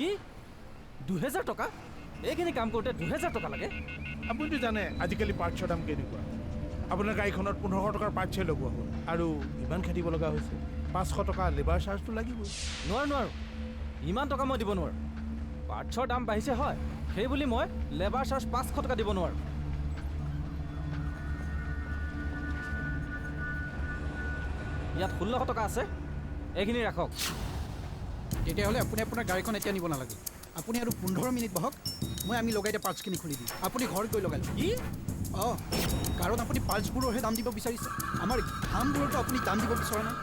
কি 2000 টকা? এইখিনি কাম কৰোঁতে 2000 টকা লাগে? আপুনিতো জানে আজিকালি পাৰ্টছৰ দাম কেনেকুৱা। আপোনাৰ গাড়ীখনত 1500 টকাৰ পাৰ্টছহে লগোৱা হ'ল আৰু ইমান খেদিব লগা হৈছে। 500 টকা লেবাৰ চাৰ্জটো লাগিবই। নোৱাৰোঁ ইমান টকা মই দিব নোৱাৰোঁ। পাৰ্টছৰ দাম বাঢ়িছে হয়, সেই বুলি মই লেবাৰ চাৰ্জ 500 টকা দিব নোৱাৰোঁ। ইয়াত 1600 টকা আছে, এইখিনি ৰাখক। তেতিয়াহ'লে আপুনি আপোনাৰ গাড়ীখন এতিয়া নিব নালাগে। আপুনি আৰু 15 মিনিট বহক, আমি লগাই দিয়া পাৰ্টছখিনি খুলি দিম। আপুনি ঘৰত গৈ লগাই লওক। কি? অঁ, কাৰণ আপুনি পাৰ্টছবোৰৰহে দাম দিব বিচাৰিছে। আমাৰ ঘামবোৰতো আপুনি দাম দিব বিচৰা নাই।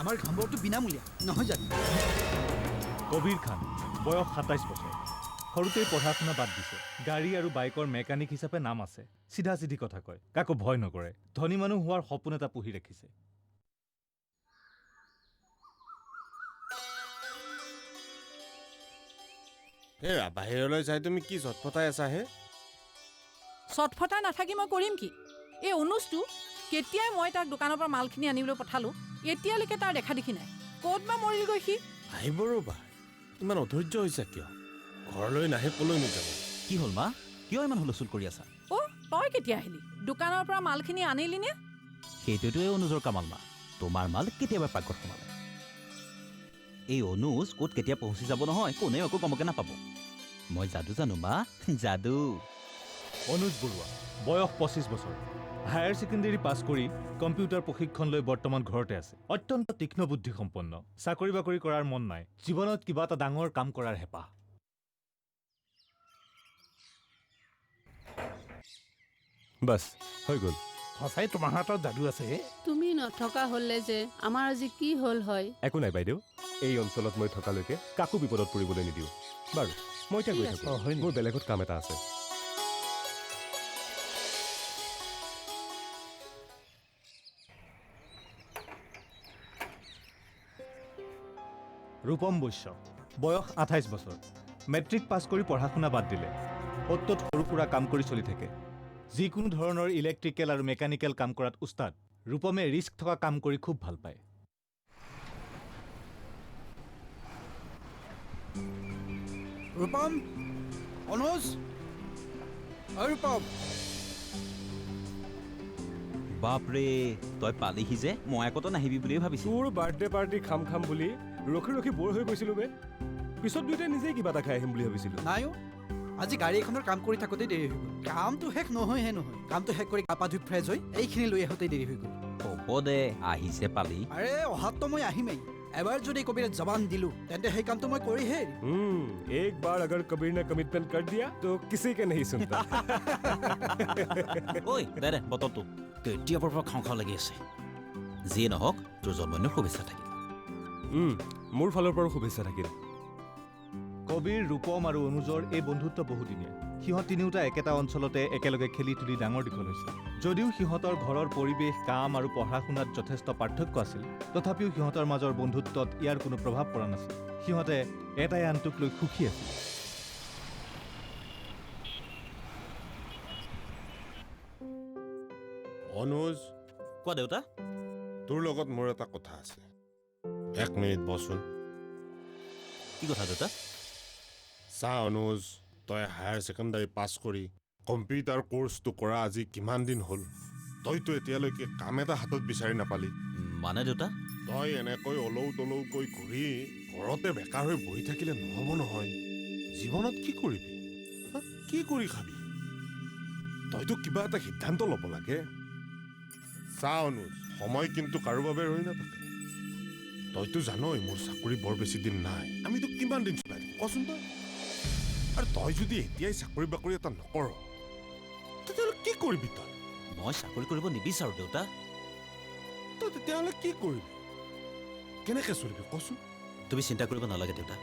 আমাৰ ঘামবোৰতো বিনামূলীয়া নহয় জানো? কবিৰ খান, বয়স 27 বছৰ। সৰুতেই পঢ়া শুনা বাদ দিছে। গাড়ী আৰু বাইকৰ মেকানিক হিচাপে নাম আছে। চিধা চিধি কথা কয়, কাকো ভয় নকৰে। ধনী মানুহ হোৱাৰ সপোন এটা পুহি ৰাখিছে। হেৰা, বাহিৰলৈ যাই তুমি কি চটফটাই আছা হে? চটফটাই নাথাকি মই কৰিম কি? এই অনুজটো কেতিয়াই মই তাক দোকানৰ পৰা মালখিনি আনিবলৈ পঠালোঁ, এতিয়ালৈকে তাৰ দেখা দেখি নাই। ক'ত বা মৰিলগৈ সি? আহিব ৰ'বা, ইমান অধৈৰ্য হৈছে কিয়? ঘৰলৈ নাহে ক'লৈ নোযাব? কি হ'ল মা, কিয় ইমান হুলস্থুল কৰি আছা? অ' তই কেতিয়া আহিলি? দোকানৰ পৰা মালখিনি আনিলি নে? সেইটোৱে অনুজৰ কামাল মা। তোমাৰ মাল কেতিয়াবা পাকঘৰত সোমালে। এই অনুজ ক'ত কেতিয়া পহুচি যাব নহয়, কোনেও একো গমকে নাপাব। মই যাদু জানো মা, যাদু। অনুজ বৰুৱা, বয়স 25 বছৰ। হায়াৰ ছেকেণ্ডেৰী পাছ কৰি কম্পিউটাৰ প্ৰশিক্ষণ লৈ বৰ্তমান ঘৰতে আছে। অত্যন্ত তীক্ষ্ণ বুদ্ধি সম্পন্ন। চাকৰি বাকৰি কৰাৰ মন নাই, জীৱনত কিবা এটা ডাঙৰ কাম কৰাৰ হেঁপাহ। বাছ হৈ গ'ল। সঁচাই তোমাৰ হাতত যাদু আছে। তুমি নথকা হ'লে যে আমাৰ আজি কি হ'ল হয়। একো নাই বাইদেউ, এই অঞ্চলত মই থকালৈকে কাকো বিপদত পৰিবলৈ নিদিওঁ। বাৰু মই এতিয়া গৈ থাকোঁ, মোৰ বেলেগত কাম এটা আছে। ৰূপম বৈশ্য, বয়স 28 বছৰ। মেট্ৰিক পাছ কৰি পঢ়া শুনা বাদ দিলে। অ'ত সৰু সুৰা কাম কৰি চলি থাকে। যিকোনো ধৰণৰ ইলেক্ট্ৰিকেল আৰু মেকানিকেল কাম কৰাত উস্তাদ। ৰূপমে ৰিস্ক থকা কাম কৰি খুব ভাল পায়। ৰূপম, অনুজ, ৰূপম। বাপৰে, তই পালিহি যে, মই আকৌ নাহিবি বুলিয়ে ভাবিছোঁ। তোৰ বাৰ্থডে পাৰ্টি খাম বুলি ৰখি ৰখি বৰ হৈ গৈছিলোঁ বে। পিছত দুয়োটাই নিজেই কিবা এটা খাই আহিম বুলি ভাবিছিলোঁ। নাইও, আজি গাড়ী এখনৰ কাম কৰি থাকোঁতেই দেৰি হৈ গ'ল। কামটো শেষ নহয়হে নহয়, কামটো শেষ কৰি গা পা ধুই ফ্ৰেছ হৈ এইখিনি লৈ আহোঁতেই দেৰি হৈ গ'ল। হ'ব দে, আহিছে পালি। আৰে অহাততো মই আহিমেই। এবাৰ যদি কবিৰে জবান দিলোঁ, তেন্তে সেই কামটো মই কৰিহে এৰিম। एक बार अगर कबीर ने कमिटमेंट कर दिया तो किसी के नहीं सुनता। ঐ দে বতৰটো কেতিয়াবাৰ পৰা খাওঁ খাওঁ লাগি আছে। যিয়ে নহওক, তোৰ জন্মদিনৰ শুভেচ্ছা থাকিল। মোৰ ফালৰ পৰাও শুভেচ্ছা থাকিল। কবিৰ, ৰূপম আৰু অনুজৰ এই বন্ধুত্ব বহুদিনীয়া। সিহঁত তিনিওটা একেটা অঞ্চলতে একেলগে খেলি তুলি ডাঙৰ দীঘল হৈছে। যদিও সিহঁতৰ ঘৰৰ পৰিৱেশ, কাম আৰু পঢ়া শুনাত যথেষ্ট পাৰ্থক্য আছিল, তথাপিও সিহঁতৰ মাজৰ বন্ধুত্বত ইয়াৰ কোনো প্ৰভাৱ পৰা নাছিল। সিহঁতে এটাই আনটোক লৈ সুখী আছিল। অনুজ, কোৱা দেউতা। তোৰ লগত মোৰ এটা কথা আছে। 1 মিনিট বচোন। কি কথা দেউতা? চা অনুজ, তই হায়াৰ ছেকেণ্ডাৰী পাছ কৰি কম্পিউটাৰ কোৰ্চটো কৰা আজি কিমান দিন হ'ল? তইতো এতিয়ালৈকে কাম এটা হাতত বিচাৰি নাপালি। মানে দেউতা? তই এনেকৈ অলৌ তলৌকৈ ঘূৰি ঘৰতে বেকাৰ হৈ বহি থাকিলে নহ'ব নহয়। জীৱনত কি কৰিবি? কি কৰি খাবি? তইতো কিবা এটা সিদ্ধান্ত ল'ব লাগে। চা অনুজ, সময় কিন্তু কাৰো বাবে ৰৈ নাথাকে। তইতো জানই মোৰ চাকৰি বৰ বেছি দিন নাই। আমিতো কিমান দিন চলাই দিম কচোন তই? আৰু তই যদি এতিয়াই চাকৰি বাকৰি এটা নকৰ, তেতিয়াহ'লে কি কৰিবি তই? মই চাকৰি কৰিব নিবিচাৰোঁ দেউতা। তই তেতিয়াহ'লে কি কৰিবি? কেনেকে চলিবি কচোন? তুমি চিন্তা কৰিব নালাগে দেউতা,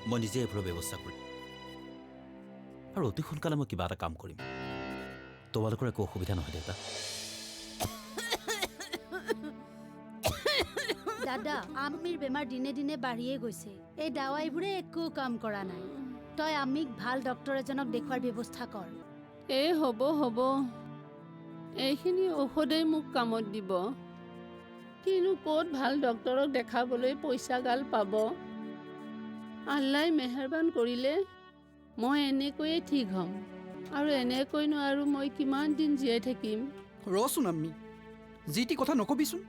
মই নিজে এইবোৰৰ ব্যৱস্থা কৰিম। আৰু অতি সোনকালে মই কিবা এটা কাম কৰিম। তোমালোকৰ একো অসুবিধা নহয় দেউতা। দাদা, আম্মিৰ বেমাৰ দিনে দিনে বাঢ়িয়ে গৈছে। এই দাৱাইবোৰে একো কাম কৰা নাই। তই আম্মিক ভাল ডক্তৰ এজনক দেখুৱাৰ ব্যৱস্থা কৰ। হ'ব এইখিনি ঔষধেই মোক কামত দিব। কিনো ক'ত ভাল ডক্তৰক দেখাবলৈ পইচা গাল পাব। আল্লাই মেহৰবান কৰিলে মই এনেকৈয়ে ঠিক হ'ম আৰু এনেকৈনো আৰু মই কিমান দিন জীয়াই থাকিম। ৰচোন আমি যি টি কথা নকবিচোন,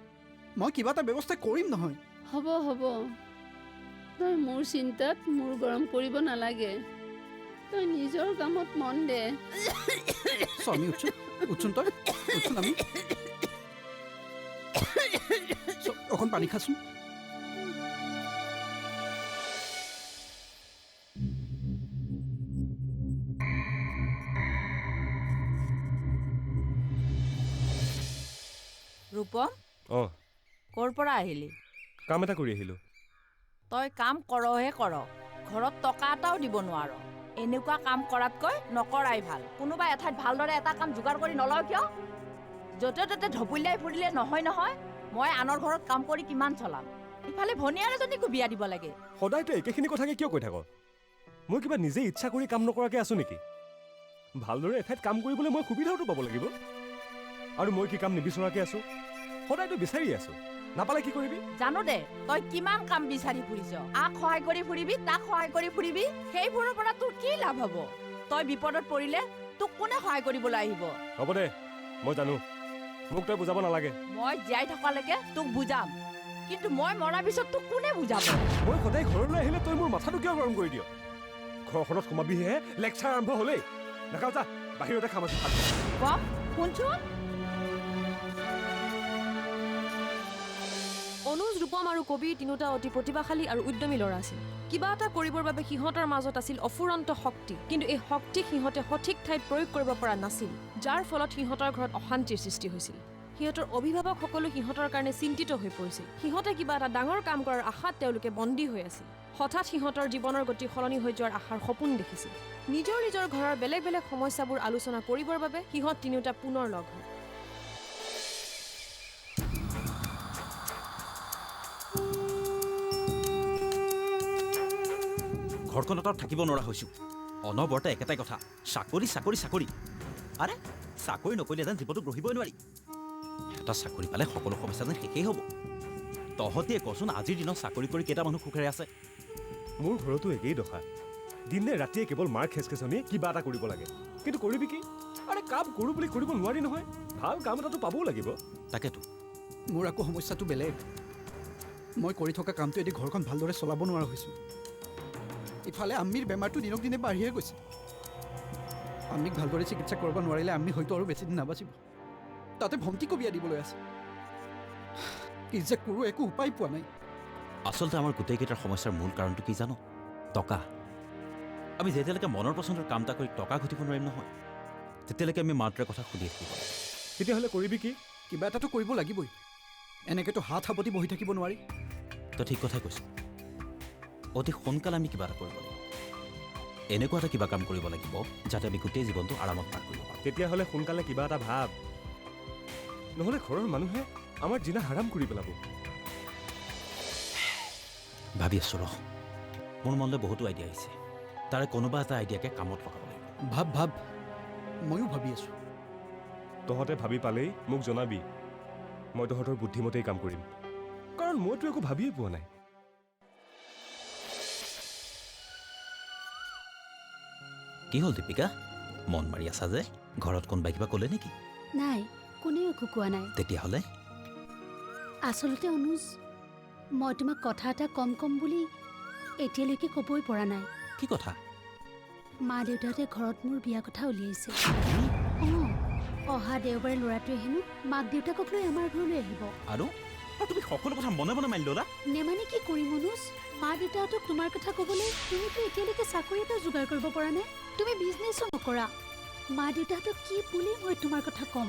মই কিবা এটা ব্যৱস্থা কৰিম নহয়। হ'ব হ'ব, তই মোৰ চিন্তাত মূৰ গৰম কৰিব নালাগে, তই নিজৰ কামত মন দে। স্বামী উঠছোন উঠছোন, তই উঠছোন আমি অকণ পানী খাচোন। ৰূপম, অঁ ক'ৰ পৰা আহিলি? কাম এটা কৰি আহিলোঁ। তই কাম কৰহে কৰ, ঘৰত টকা এটাও দিব নোৱাৰ। এনেকুৱা কাম কৰাতকৈ নকৰাই ভাল। কোনোবা এঠাইত ভালদৰে এটা কাম যোগাৰ কৰি নলওঁ কিয়? য'তে ত'তে ঢপলিয়াই ফুৰিলে নহয় নহয়। মই আনৰ ঘৰত কাম কৰি কিমান চলাম, ইফালে ভনীয়াৰ এজনীকো বিয়া দিব লাগে। সদায়তো একেখিনি কথাকে কিয় কৈ থাক? মই কিবা নিজে ইচ্ছা কৰি কাম নকৰাকৈ আছোঁ নেকি? ভালদৰে এঠাইত কাম কৰিবলৈ মই সুবিধাটো পাব লাগিব। আৰু মই কি কাম নিবিচৰাকৈ আছোঁ? সদায়তো বিচাৰি আছোঁ, নাপালে কি কৰিবি? জানো দে তই কিমান কাম বিচাৰি ফুৰিছ। আক সহায় কৰি ফুৰিবি, তাক সহায় কৰি ফুৰিবি, সেইবোৰৰ পৰা তোৰ কি লাভ হ'ব? তই বিপদত পৰিলে তোক কোনে সহায় কৰিবলৈ আহিব? হ'ব দে, মই জানো, মোক তই বুজাব নালাগে। মই জীয়াই থকালৈকে তোক বুজাম, কিন্তু মই মৰাৰ পিছত তোক কোনে বুজাব? মই সদায় ঘৰলৈ আহিলে তই মোৰ মাথাটো কিয় গৰম কৰি দিয়? ঘৰখনত সোমাবিহে লেকচাৰ আৰম্ভ হ'লেই। নাখাওঁ যা, বাহিৰতে খাম আছোঁ। কম শুনছোন। অনুজ, ৰূপম আৰু কবিৰ তিনিওটা অতি প্ৰতিভাশালী আৰু উদ্যমী ল'ৰা আছিল। কিবা এটা কৰিবৰ বাবে সিহঁতৰ মাজত আছিল অফুৰন্ত শক্তি, কিন্তু এই শক্তিক সিহঁতে সঠিক ঠাইত প্ৰয়োগ কৰিব পৰা নাছিল, যাৰ ফলত সিহঁতৰ ঘৰত অশান্তিৰ সৃষ্টি হৈছিল। সিহঁতৰ অভিভাৱকসকলো সিহঁতৰ কাৰণে চিন্তিত হৈ পৰিছিল। সিহঁতে কিবা এটা ডাঙৰ কাম কৰাৰ আশাত তেওঁলোকে বন্দী হৈ আছিল। হঠাৎ সিহঁতৰ জীৱনৰ গতি সলনি হৈ যোৱাৰ আশাৰ সপোন দেখিছিল। নিজৰ নিজৰ ঘৰৰ বেলেগ বেলেগ সমস্যাবোৰ আলোচনা কৰিবৰ বাবে সিহঁত তিনিওটা পুনৰ লগ হয়। ঘৰখনত আৰু থাকিব নোৱাৰা হৈছোঁ। অনবৰতে একেটাই কথা, চাকৰি চাকৰি চাকৰি। আৰে চাকৰি নকৰিলে যেন জীৱনটো গঢ়িবই নোৱাৰি। এটা চাকৰি পালে সকলো সমস্যা যেন শেষেই হ'ব। তহঁতিয়ে কচোন, আজিৰ দিনত চাকৰি কৰি কেইটা মানুহ সুখেৰে আছে? মোৰ ঘৰতো একেই দশা। দিনে ৰাতিয়ে কেৱল মাৰ খেচখেচনি কিবা এটা কৰিব লাগে, কিন্তু কৰিবি কি? আৰে কাম কৰোঁ বুলি কৰিব নোৱাৰি নহয়। ভাল কাম এটাতো পাবও লাগিব। তাকেতো মোৰ আকৌ সমস্যাটো বেলেগ। মই কৰি থকা কামটো এটি ঘৰখন ভালদৰে চলাব নোৱাৰা হৈছোঁ। ইফালে আম্মীৰ বেমাৰটো দিনক দিনে বাঢ়িয়ে গৈছে। আম্মীক ভালদৰে চিকিৎসা কৰিব নোৱাৰিলে আম্মী হয়তো আৰু বেছিদিন নাবাচিব। তাতে ভণ্টিকো বিয়া দিবলৈ আছে। কি যে কৰোঁ একো উপায় পোৱা নাই। আচলতে আমাৰ গোটেইকেইটাৰ সমস্যাৰ মূল কাৰণটো কি জানো? টকা। আমি যেতিয়ালৈকে মনৰ পচন্দৰ কাম এটা কৰি টকা ঘটিব নোৱাৰিম নহয়, তেতিয়ালৈকে আমি মাত্ৰে কথা সুধি থাকিব। তেতিয়াহ'লে কৰিবি কি? কিবা এটাতো কৰিব লাগিবই। এনেকৈতো হাত সাৱটি বহি থাকিব নোৱাৰি। তই ঠিক কথাই কৈছ। অতি সোনকালে আমি কিবা এটা কৰিব লাগিব। এনেকুৱা এটা কিবা কাম কৰিব লাগিব যাতে আমি গোটেই জীৱনটো আৰামত পাৰ কৰিব পাৰোঁ। তেতিয়াহ'লে সোনকালে কিবা এটা ভাব, নহ'লে ঘৰৰ মানুহে আমাৰ জিনা হাৰাম কৰি পেলাব। ভাবি আছোঁ ৰহ, মোৰ মনলৈ বহুতো আইডিয়া আহিছে। তাৰে কোনোবা এটা আইডিয়াকে কামত লগাব লাগিব। ভাব ভাব, ময়ো ভাবি আছোঁ। তহঁতে ভাবি পালেই মোক জনাবি। মই তহঁতৰ বুদ্ধিমতেই কাম কৰিম, কাৰণ মইতো একো ভাবিয়ে পোৱা নাই। কি হ'ল দীপিকা, মন মাৰি আছা যে? ঘৰত কোনোবাই কিবা ক'লে নেকি? নাই, কোনেও একো কোৱা নাই। তেতিয়াহ'লে আচলতে অনুজ, মই তোমাক কথা এটা কম বুলি এতিয়ালৈকে ক'বই পৰা নাই। কি কথা? মা দেউতাহঁতে ঘৰত মোৰ বিয়া কথা উলিয়াইছে। অহা দেওবাৰে ল'ৰাটোৱে হেনো মাক দেউতাকক লৈ আমাৰ ঘৰলৈ আহিব। আৰু তুমি সকলো কথা মনে মনে মানি ল'লা? নেমানি কি কৰিম অনুজ? মা দেউতাহঁতক তোমাৰ কথা ক'বলৈ তুমিতো এতিয়ালৈকে চাকৰি এটা যোগাৰ কৰিব পৰা নাই, তুমি বিজনেছো নকৰা। মা দেউতাহঁতক কি বুলি মই তোমাৰ কথা ক'ম?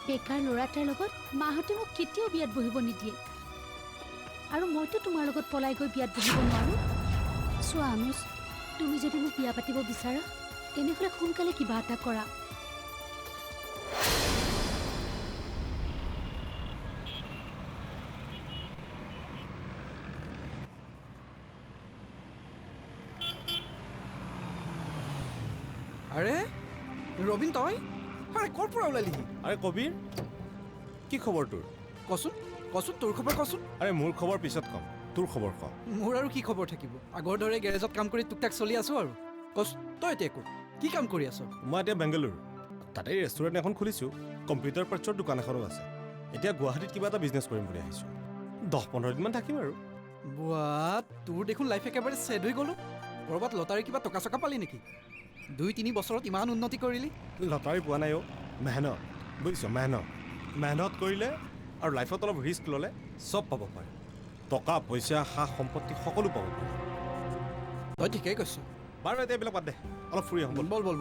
বেকাৰ ল'ৰা এটাৰ লগত মাহঁতে মোক কেতিয়াও বিয়াত বহিব নিদিয়ে, আৰু মইতো তোমাৰ লগত পলাই গৈ বিয়াত বহিব নোৱাৰোঁ। চোৱা অনুজ, তুমি যদি মোক বিয়া পাতিব বিচাৰা তেনেহ'লে সোনকালে কিবা এটা কৰা। আৰে ৰবীন, তই আৰে ক'ৰ পৰা ওলালিহি? আৰে কবিৰ, কি খবৰ তোৰ? কচোন কচোন, তোৰ খবৰ কচোন। আৰে মোৰ খবৰ পিছত ক'ম। তোৰ খবৰ ক। মোৰ আৰু কি খবৰ থাকিব, আগৰ দৰে গেৰেজত কাম কৰি টুকটাক চলি আছো আৰু। কচ তই এতিয়া ক'ত, কি কাম কৰি আছ? মই এতিয়া বেংগালুৰু, তাতে ৰেষ্টুৰেণ্ট এখন খুলিছোঁ, কম্পিউটাৰ পাৰ্টছৰ দোকান এখনো আছে। এতিয়া গুৱাহাটীত কিবা এটা বিজনেছ কৰিম বুলি আহিছোঁ। 10-15 দিনমান থাকিম আৰু। বুৱা, তোৰ দেখোন লাইফ একেবাৰে ছেড হৈ গ'লো। ক'ৰবাত লটাৰী কিবা টকা চকা পালি নেকি? 2-3 বছৰত ইমান উন্নতি কৰিলি। লটাৰী পোৱা নাই অ', মেহনত বুজিছ, মেহনত কৰিলে আৰু লাইফত অলপ ৰিস্ক ল'লে চব পাব পাৰে। টকা পইচা সা সম্পত্তি সকলো পাব পাৰে। তই ঠিকেই কৈছ। বাৰু এতিয়া এইবিলাক বাদ দে, অলপ ফুৰি আহোঁ ব'ল। বল।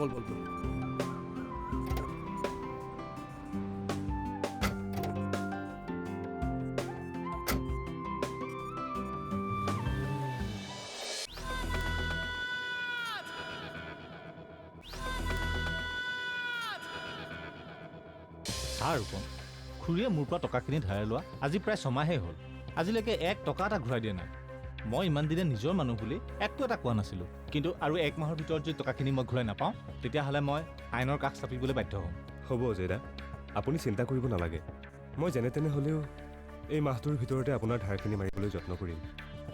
চা ৰূপম, খুৰীয়ে মোৰ পৰা টকাখিনি ধাৰে লোৱা আজি প্ৰায় 6 মাহেই হ'ল। আজিলৈকে 1 টকা এটা ঘূৰাই দিয়া নাই। মই ইমান দিনে নিজৰ মানুহ বুলি একো এটা কোৱা নাছিলোঁ, কিন্তু আৰু 1 মাহৰ ভিতৰত যদি টকাখিনি মই ঘূৰাই নাপাওঁ তেতিয়াহ'লে মই আইনৰ কাষ চাপিবলৈ বাধ্য হ'ম। হ'ব জয়দা, আপুনি চিন্তা কৰিব নালাগে। মই যেনে তেনে হ'লেও এই মাহটোৰ ভিতৰতে আপোনাৰ ধাৰখিনি মাৰিবলৈ যত্ন কৰিম।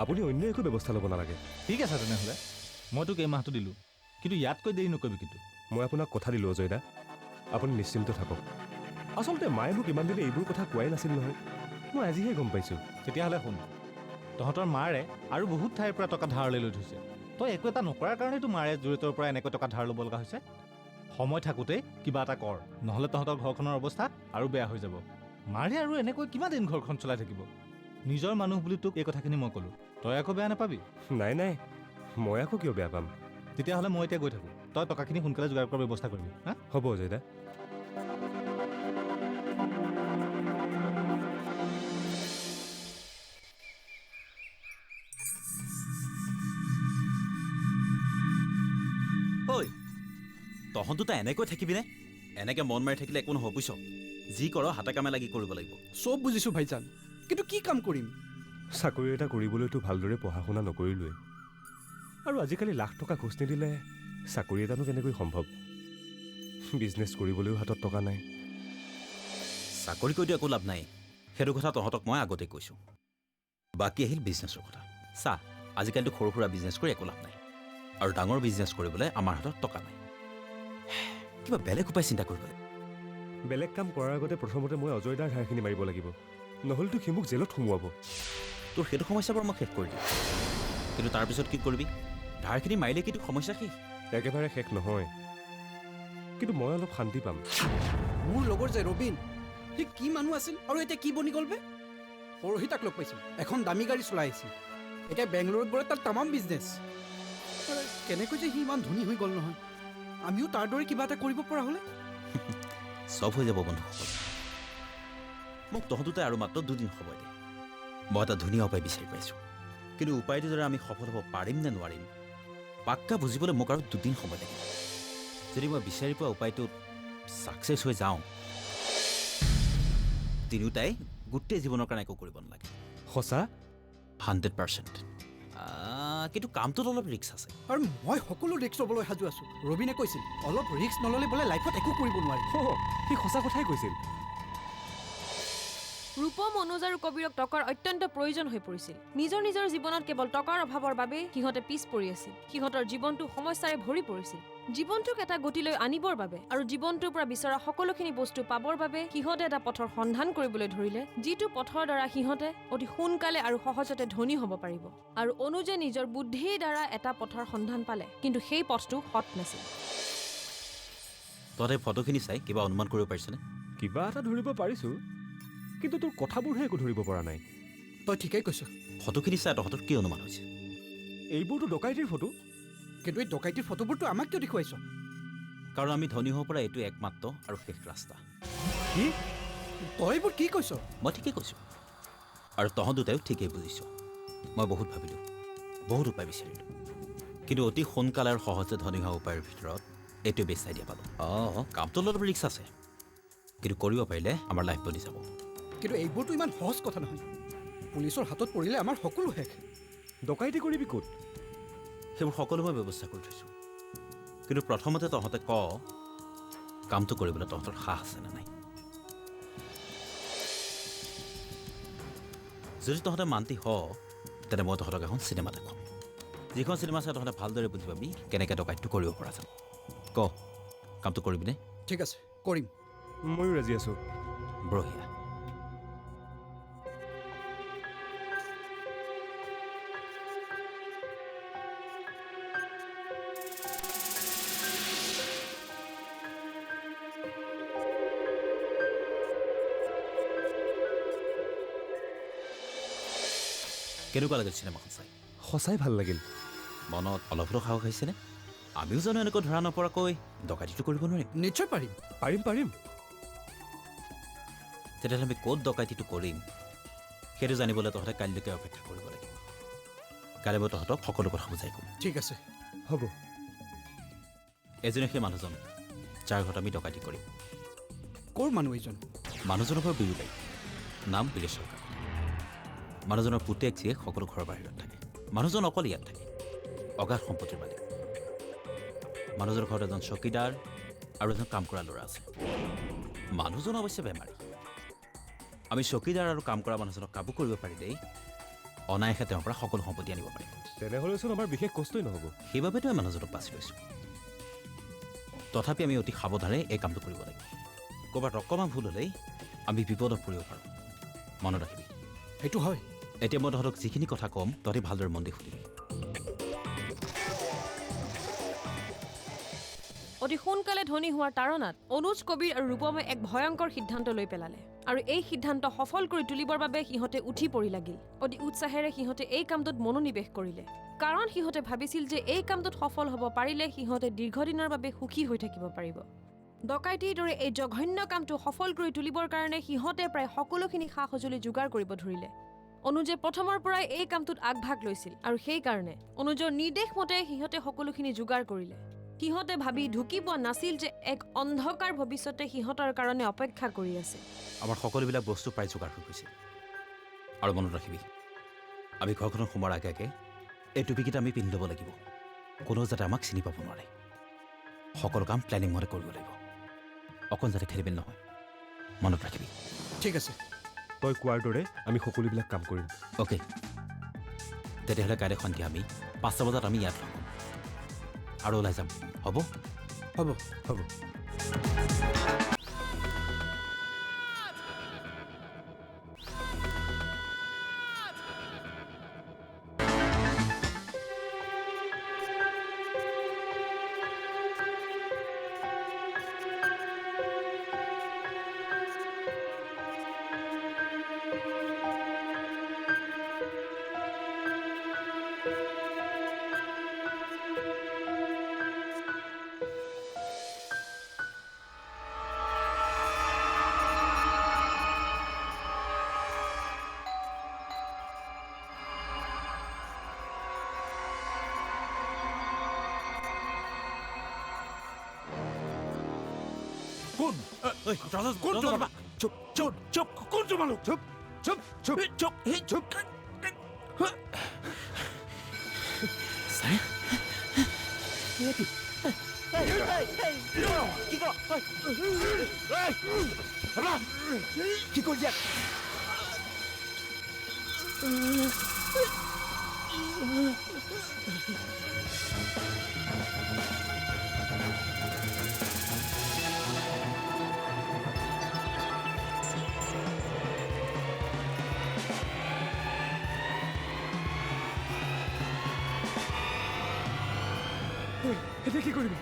আপুনি অন্য একো ব্যৱস্থা ল'ব নালাগে। ঠিক আছে তেনেহ'লে, মই তোক এই মাহটো দিলোঁ, কিন্তু ইয়াতকৈ দেৰি নকৰিবি কিন্তু। মই আপোনাক কথা দিলোঁ জয়দা, আপুনি নিশ্চিন্ত থাকক। আচলতে মায়ে মোক ইমান দিনে এইবোৰ কথা কোৱাই নাছিল নহয়, মই আজিহে গম পাইছোঁ। তেতিয়াহ'লে শুন, তহঁতৰ মাৰে আৰু বহুত ঠাইৰ পৰা টকা ধাৰলৈ লৈ থৈছে। তই একো এটা নকৰাৰ কাৰণেতো মাৰে জড়িতৰ পৰা এনেকৈ টকা ধাৰ ল'ব লগা হৈছে। সময় থাকোঁতেই কিবা এটা কৰ, নহ'লে তহঁতৰ ঘৰখনৰ অৱস্থা আৰু বেয়া হৈ যাব। মাৰে আৰু এনেকৈ কিমান দিন ঘৰখন চলাই থাকিব। নিজৰ মানুহ বুলি তোক এই কথাখিনি মই ক'লোঁ, তই আকৌ বেয়া নাপাবি। নাই মই আকৌ কিয় বেয়া পাম। তেতিয়াহ'লে মই এতিয়া গৈ থাকোঁ, তই টকাখিনি সোনকালে যোগাৰ কৰাৰ ব্যৱস্থা কৰিবি। হা, হ'ব জয়দা। ঐ, তহঁত দুটা এনেকৈ থাকিবিনে? এনেকৈ মন মাৰি থাকিলে একো নহ'ব বুজিছ। যি কৰ হাতে কামে লাগি কৰিব লাগিব। চব বুজিছোঁ ভাইজান, কিন্তু কি কাম কৰিম? চাকৰি এটা কৰিবলৈতো ভালদৰে পঢ়া শুনা নকৰিলোৱে, আৰু আজিকালি লাখ টকা ঘোচ নিদিলে চাকৰি এটানো কেনেকৈ সম্ভৱ? বিজনেছ কৰিবলৈও হাতত টকা নাই। চাকৰি কৰিতো একো লাভ নাই, সেইটো কথা তহঁতক মই আগতে কৈছোঁ। বাকী আহিল বিজনেছৰ কথা। চা, আজিকালিতো সৰু সুৰা বিজনেছ কৰি একো লাভ নাই, আৰু ডাঙৰ বিজনেছ কৰিবলৈ আমাৰ হাতত টকা নাই। কিবা বেলেগ উপায় চিন্তা কৰিব লাগে। বেলেগ কাম কৰাৰ আগতে প্ৰথমতে মই অজয়দাৰ ধাৰখিনি মাৰিব লাগিব, নহ'লেতো সি মোক জেলত সোমোৱাব। তোৰ সেইটো সমস্যা বাৰু মই শেষ কৰি দিম, কিন্তু তাৰপিছত কি কৰিবি? ধাৰখিনি মাৰিলে কি তোৰ সমস্যা শেষ? একেবাৰে শেষ নহয়, কিন্তু মই অলপ শান্তি পাম। মোৰ লগৰ যে ৰবিন, সি কি মানুহ আছিল আৰু এতিয়া কি বনি গ'ল বে? পৰহি তাক লগ পাইছোঁ, এখন দামী গাড়ী চলাই আহিছিল। এতিয়া বেংগলোৰত গ'লে তাৰ তামাম বিজনেছ। কেনেকৈ যে সি ইমান ধনী হৈ গ'ল নহয়। আমিও তাৰ দৰে কিবা এটা কৰিব পৰা হ'লে চব হৈ যাব বন্ধুসকল। মোক তহঁত দুটাই আৰু মাত্ৰ 2 দিন সময় দে। মই এটা ধুনীয়া উপায় বিচাৰি পাইছোঁ, কিন্তু উপায়টোৰ দ্বাৰা আমি সফল হ'ব পাৰিম নে নোৱাৰিম পাক্কা বুজিবলৈ মোক আৰু 2 দিন সময় লাগিব। যদি মই বিচাৰি পোৱা উপায়টোত ছাকচেছ হৈ যাওঁ, তিনিওটাই গোটেই জীৱনৰ কাৰণে একো কৰিব নালাগে। সঁচা? 100%। কিন্তু কামটোত অলপ ৰিস্ক আছে। আৰু মই সকলো ৰিস্ক ল'বলৈ সাজু আছোঁ। ৰবিনে কৈছিল অলপ ৰিস্ক নল'লে বোলে লাইফত একো কৰিব নোৱাৰি। সি সঁচা কথাই কৈছিল। ৰূপম, অনুজ আৰু কবিৰক টকাৰ অত্যন্ত প্ৰয়োজন হৈ পৰিছিল। নিজৰ জীৱনত কেৱল টকাৰ অভাৱৰ বাবে সিহঁতে পিছ পৰি আছিল। সিহঁতৰ জীৱনটো সমস্যাৰে ভৰি পৰিছিল। জীৱনটোক এটা গতিলৈ আনিবৰ বাবে আৰু জীৱনটোৰ পৰা বিচৰা সকলোখিনি বস্তু পাবৰ বাবে সিহঁতে এটা পথৰ সন্ধান কৰিবলৈ ধৰিলে, যিটো পথৰ দ্বাৰা সিহঁতে অতি সোনকালে আৰু সহজতে ধনী হ'ব পাৰিব। আৰু অনুজে নিজৰ বুদ্ধিৰ দ্বাৰা এটা পথৰ সন্ধান পালে, কিন্তু সেই পথটো সৎ নাছিল। তহঁতে ফটোখিনি চাই কিবা অনুমান কৰিব পাৰিছনে? কিবা এটা ধৰিব পাৰিছোঁ, কিন্তু তোৰ কথাবোৰহে একো ধৰিব পৰা নাই। তই ঠিকেই কৈছ। ফটোখিনি চাই তহঁতৰ কি অনুমান হৈছে? এইবোৰতো ডকাইতিৰ ফটো। কিন্তু এই ডকাইতিৰ ফটোবোৰতো আমাক কিয় দেখুৱাইছ? কাৰণ আমি ধনী হ'ব পৰা এইটো একমাত্ৰ আৰু শেষ ৰাস্তা। কি? তই এইবোৰ কি কৈছ? মই ঠিকেই কৈছোঁ, আৰু তহঁত দুটাইও ঠিকেই বুজিছ। মই বহুত ভাবিলোঁ, বহুত উপায় বিচাৰিলোঁ, কিন্তু অতি সোনকালে আৰু সহজে ধনী হোৱা উপায়ৰ ভিতৰত এইটোৱে বেছ আইডিয়া পালোঁ। কামটো অলপ ৰিস্ক আছে, কিন্তু কৰিব পাৰিলে আমাৰ লাইফ বনি যাব। কিন্তু এইবোৰতো ইমান সহজ কথা নহয়। পুলিচৰ হাতত পৰিলে আমাৰ সকলো শেষ। ডকাইতি কৰিবি ক'ত? সেইবোৰ সকলো মই ব্যৱস্থা কৰি থৈছোঁ, কিন্তু প্ৰথমতে তহঁতে ক কামটো কৰিবলৈ তহঁতৰ সাহ আছেনে নাই। যদি তহঁতে মান্তি হ তেনে মই তহঁতক এখন চিনেমা দেখুৱাম যিখন চিনেমা চাই তহঁতে ভালদৰে বুজি পাবি কেনেকৈ ডকাইতটো কৰিব পৰা যায় ক কামটো কৰিবিনে ঠিক আছে কৰিম ময়ো ৰাজি আছোঁ বঢ়িয়া কেনেকুৱা লাগিল চিনেমাখন চাই সঁচাই ভাল লাগিল মনত অলপ হ'লেও সাহস আহিছেনে আমিও জানো এনেকৈ ধৰা নপৰাকৈ ডকাইতিটো কৰিব নোৱাৰিম নিশ্চয় পাৰিম পাৰিম পাৰিম তেতিয়াহ'লে আমি ক'ত ডকাইতিটো কৰিম সেইটো জানিবলৈ তহঁতে কাইলৈকে অপেক্ষা কৰিব লাগিব কাইলৈ মই তহঁতক সকলো কথা বুজাই ক'ম ঠিক আছে হ'ব এজনে সেই মানুহজন যাৰ ঘৰত আমি ডকাইতি কৰিম ক'ৰ মানুহ এইজন মানুহজনৰ ঘৰ বিৰুবাৰী নাম বিলেশ চৰকাৰ মানুহজনৰ পুতেক জীয়েক সকলো ঘৰৰ বাহিৰত থাকে মানুহজন অকল ইয়াত থাকে অগাধ সম্পত্তিৰ মালিক মানুহজনৰ ঘৰত এজন চকীদাৰ আৰু এজন কাম কৰা ল'ৰা আছে মানুহজন অৱশ্যে বেমাৰী আমি চকীদাৰ আৰু কাম কৰা মানুহজনক কাবু কৰিব পাৰিলেই অনায়াসে তেওঁৰ পৰা সকলো সম্পত্তি আনিব পাৰিম তেনেহ'লেচোন আমাৰ বিশেষ কষ্টই নহ'ব সেইবাবেতো আমি মানুহজনক বাছি লৈছোঁ তথাপি আমি অতি সাৱধানে এই কামটো কৰিব লাগিব ক'ৰবাত অকণমান ভুল হ'লেই আমি বিপদত পৰিব পাৰোঁ মনত ৰাখিবি সেইটো হয় এতিয়া মই তহঁতক যিখিনি কথা ক'ম তহঁতি ভালদৰে মন দি শুনিবি অতি সোনকালে ধনী হোৱাৰ তাৰণাত অনুজ কবিৰ আৰু ৰূপমে এক ভয়ংকৰ সিদ্ধান্ত লৈ পেলালে আৰু এই সিদ্ধান্ত সফল কৰি তুলিবৰ বাবে সিহঁতে উঠি পৰি লাগিল অতি উৎসাহেৰে সিহঁতে এই কামটোত মনোনিৱেশ কৰিলে কাৰণ সিহঁতে ভাবিছিল যে এই কামটোত সফল হ'ব পাৰিলে সিহঁতে দীৰ্ঘদিনৰ বাবে সুখী হৈ থাকিব পাৰিব ডকাইতিৰ দৰে এই জঘন্য কামটো সফল কৰি তুলিবৰ কাৰণে সিহঁতে প্ৰায় সকলোখিনি সা সঁজুলি যোগাৰ কৰিব ধৰিলে অনুজে প্ৰথমৰ পৰাই এই কামটোত আগভাগ লৈছিল আৰু সেইকাৰণে অনুজৰ নিৰ্দেশ মতে সিহঁতে সকলোখিনি যোগাৰ কৰিলে সিহঁতে ভাবি ঢুকি পোৱা নাছিল যে এক অন্ধকাৰ ভৱিষ্যতে সিহঁতৰ কাৰণে অপেক্ষা কৰি আছে আমাৰ সকলোবিলাক বস্তু প্ৰায় যোগাৰ হৈ গৈছে আৰু মনত ৰাখিবি আমি ঘৰখনত সোমোৱাৰ আগে আগে এই টুপিকেইটা আমি পিন্ধি ল'ব লাগিব কোনো যাতে আমাক চিনি পাব নোৱাৰে সকলো কাম প্লেনিং মতে কৰিব লাগিব অকণ যাতে খেলিমেলি নহয় মনত ৰাখিবি ঠিক আছে তই কোৱাৰ দৰে আমি সকলোবিলাক কাম কৰিম অ'কে তেতিয়াহ'লে কাইলৈ সন্ধিয়া আমি 5টা বজাত আমি ইয়াত লগ হ'ম আৰু ওলাই যাম হ'ব হ'ব হ'ব কোন কোন তোমালোক চুপ চুপ চুপ কোন তোমালোক চুপ চুপ চুপ চুপ চুপ কি কৰি দিয়া এতিয়া কি কৰিবি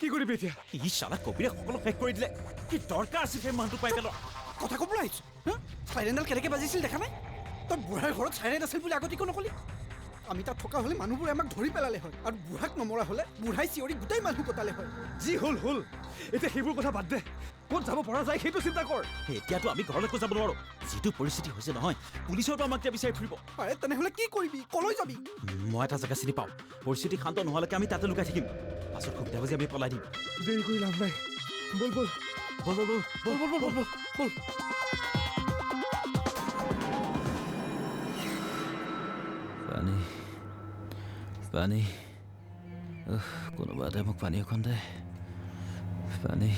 কি কৰিবি এতিয়া ই শালা কবিৰে সকলো শেষ কৰি দিলে কি দৰকাৰ আছিল সেই মানুহটো পাই পেলোৱা কথা ক'বলৈ আহিছোঁ চাইৰেনডাল কেনেকৈ বাজিছিল দেখা নাই তই বুঢ়াৰ ঘৰত চাইৰেন আছিল বুলি আগতে একো নকলি আমি তাত থকা হ'লে মানুহবোৰে আমাক ধৰি পেলালে হয় আৰু বুঢ়াক নমৰা হ'লে বুঢ়াই চিঞৰি গোটেই মানুহ পতালে হয় যি হ'ল হ'ল এতিয়া সেইবোৰ কথা বাদ দে ক'ত যাব পৰা যায় সেইটো চিন্তা কৰ এতিয়াতো আমি ঘৰলৈকো যাব নোৱাৰো যিটো পৰিস্থিতি হৈছে নহয় পুলিচৰতো আমাক এতিয়া বিচাৰি ফুৰিব আৰে তেনেহ'লে কি কৰিবি কলৈ যাবি মই এটা জেগা চিনি পাওঁ পৰিস্থিতি শান্ত নোহোৱালৈকে আমি তাতে লুকাই থাকিম পাছত সুবিধা বুজি আমি পলাই দিম দেৰি কৰি লাভ নাই বল বল বল বল বল বল বল বল বল বল পানী পানী কোনোবা এটাই মোক পানী অকণ দে পানী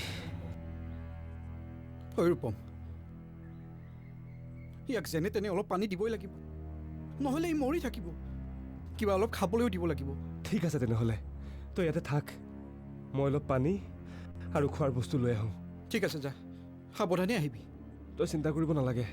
ৰূপম ইয়াক যেনে তেনে অলপ পানী দিবই লাগিব, নহ'লে ই মৰি থাকিব। কিবা অলপ খাবলৈও দিব লাগিব। ঠিক আছে তেনেহ'লে তই ইয়াতে থাক, মই অলপ পানী আৰু খোৱাৰ বস্তু লৈ আহোঁ। ঠিক আছে, যা, সাৱধানে আহিবি। তই চিন্তা কৰিব নালাগে।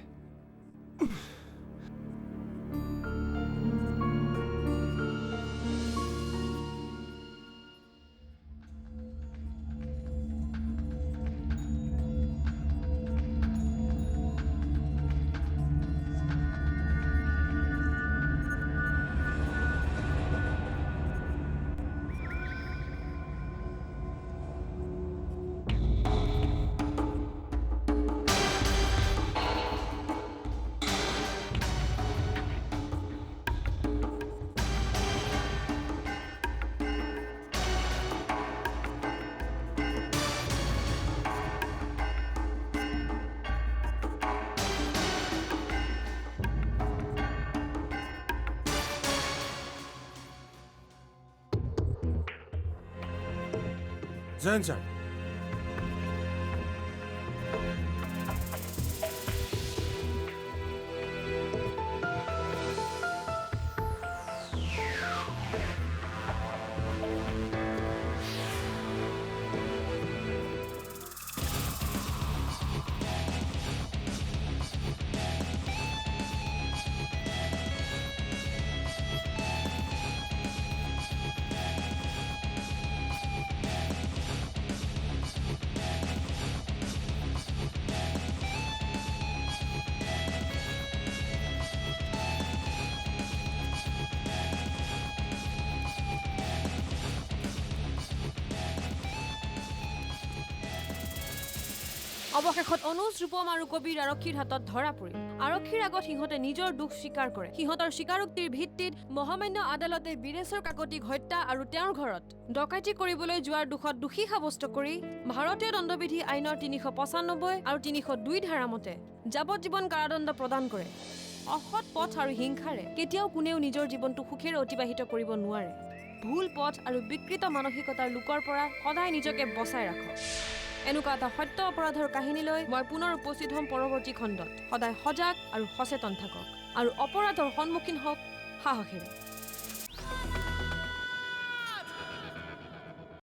জয়ন্ত ছাৰ, অৱশেষত অনুজ, ৰূপম আৰু কবিৰ আৰক্ষীৰ হাতত ধৰা পৰিল। আৰক্ষীৰ আগত সিহঁতে নিজৰ দুখ স্বীকাৰ কৰে। সিহঁতৰ স্বীকাৰোক্তিৰ ভিত্তিত মহামান্য আদালতে বীৰেশ্বৰ কাকতিক হত্যা আৰু তেওঁৰ ঘৰত ডকাইতি কৰিবলৈ যোৱাৰ দোষত দোষী সাব্যস্ত কৰি ভাৰতীয় দণ্ডবিধি আইনৰ ৩৯৫ আৰু ৩০২ ধাৰা মতে যাৱজ্জীৱন কাৰাদণ্ড প্ৰদান কৰে। অসৎ পথ আৰু হিংসাৰে কেতিয়াও কোনেও নিজৰ জীৱনটো সুখেৰে অতিবাহিত কৰিব নোৱাৰে। ভুল পথ আৰু বিকৃত মানসিকতাৰ লোকৰ পৰা সদায় নিজকে বচাই ৰাখক। এনেকুৱা এটা সত্য অপৰাধৰ কাহিনীলৈ মই পুনৰ উপস্থিত হ'ম পৰৱৰ্তী খণ্ডত। সদায় সজাগ আৰু সচেতন থাকক আৰু অপৰাধৰ সন্মুখীন হওক সাহসেৰে।